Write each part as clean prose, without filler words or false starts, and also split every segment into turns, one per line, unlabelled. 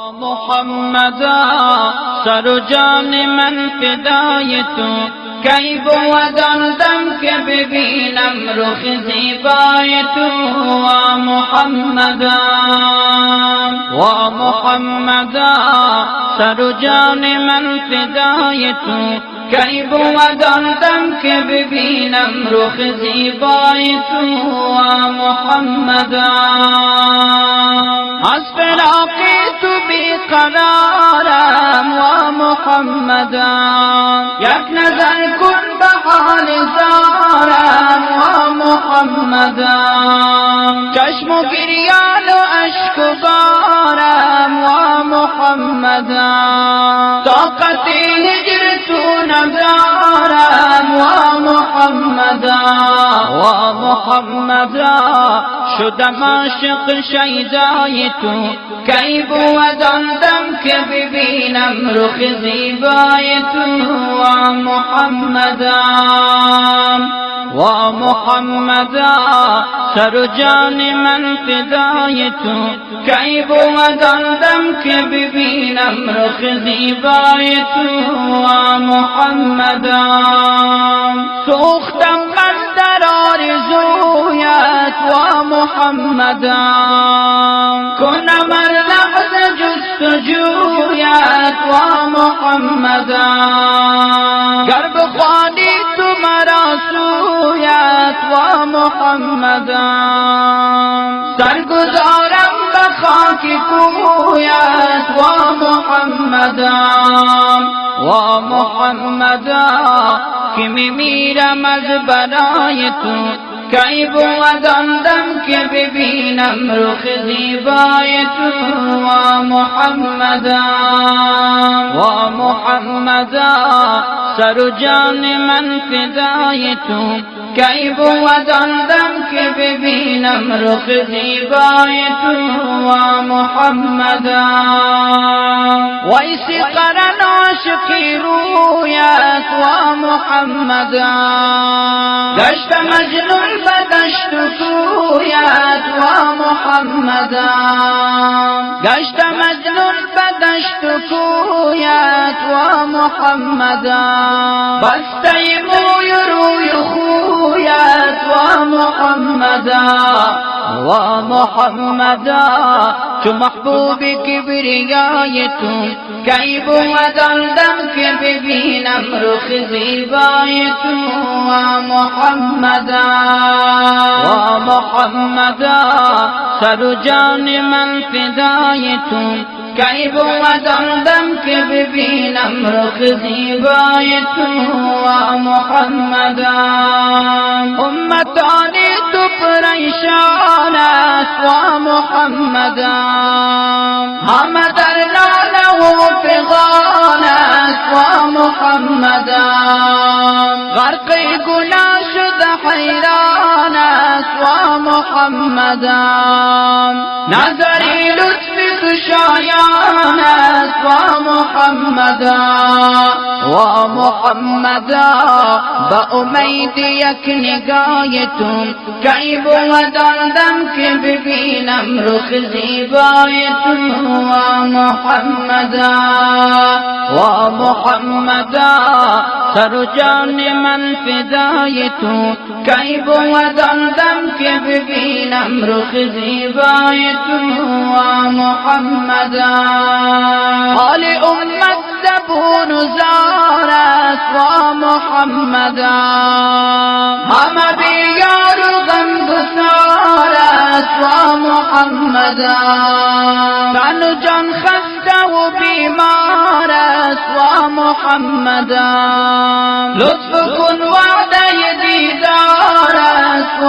محمدا سر و جان من فدای تو، کی بودم که ببینم رخ زیبای تو. و محمدا سر و جان من فدای تو، کی بودم که ببینم رخ زیبای تو. و محمدا از فراقی تو بیقرارم. و محمدا یک نظر کن به حال زارم. و محمدا چشم و گریان و اشک و بارم. و محمدا طاقت هجر تو ندارم. و محمدا شدم عاشق شیدای تو، کی بودم که ببینم رخ زیبای تو. و محمدا سر و جان من فدای تو، کی بودم که ببینم رخ زیبای تو. و محمدا سوختم من در آرزویت. و محمدا کنم هر لحظه جستجویت. و محمدا گر بخوانی تو مرا سویت. و محمدا سرگذارم به خاک کویت. و محمدا که میمیرم از برای تو، کی بودم که ببینم رخ زیبای تو. و محمدا سر و جان من فدای تو، کی بودم که ببینم رخ زیبای تو. و محمدا ویسی قرن عاشقی رویت. و محمدا گشت مجنون بدشت و کویت. و محمدا گشت مجنون بدشت و کویت. و محمدا بسته موی روی خویت. و محمدا چو محبوب کبریای تو، کی بودم که ببینم رخ زیبای تو. و محمدا سر و جان من فدای تو، کی بودم که ببینم رخ زیبای تو. و محمدا امتانی تو پریشان است. و محمدا همه در ناله و فغان است. و محمدا غرق گناه شده حیران است. و محمدا نظری لطف خوشایان است. و محمدا با امید یک نگاه تو، کی بودم که ببینم رخ زیبای تو. و محمدا سر و جان من فدای تو، کی بودم که ببینم رخ زیبای تو. و محمدا حال امت زبون و زار است. و محمدا همه بیار و غمگسار است. و محمدا تن و جان خسته و بیمار است. و محمدا لطف کن وعده دیدار است. و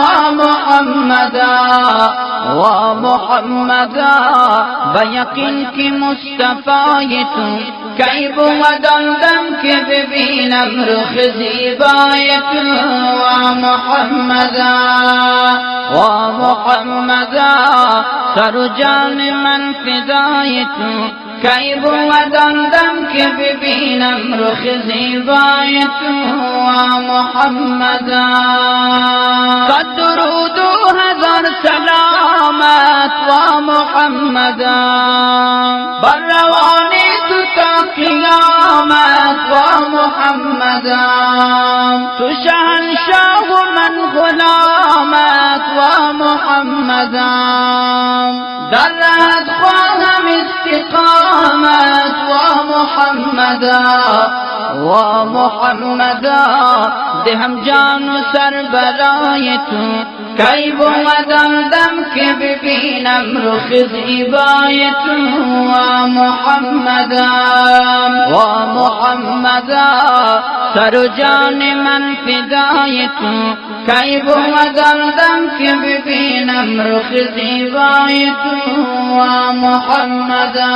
محمدا به یقین که مصطفی تو، کی بودم که ببینم رخ زیبای تو. و محمدا سر و جان من فدای تو، کی بودم که ببینم رخ زیبای تو. و محمدا صد درود و هزار سلام آمد و محمدا بر روانی تو تا قیامت و محمدا تو شهنشاه و من غلامت و محمدا در رهت خواهم استقامت و محمدا و محمدا دهم جان و سر برای تو کی بودم دم که ببینم رخ زیبای تو و محمدا و محمدا سر و جان من فدای تو کی بودم دم که ببینم رخ زیبای تو و محمدا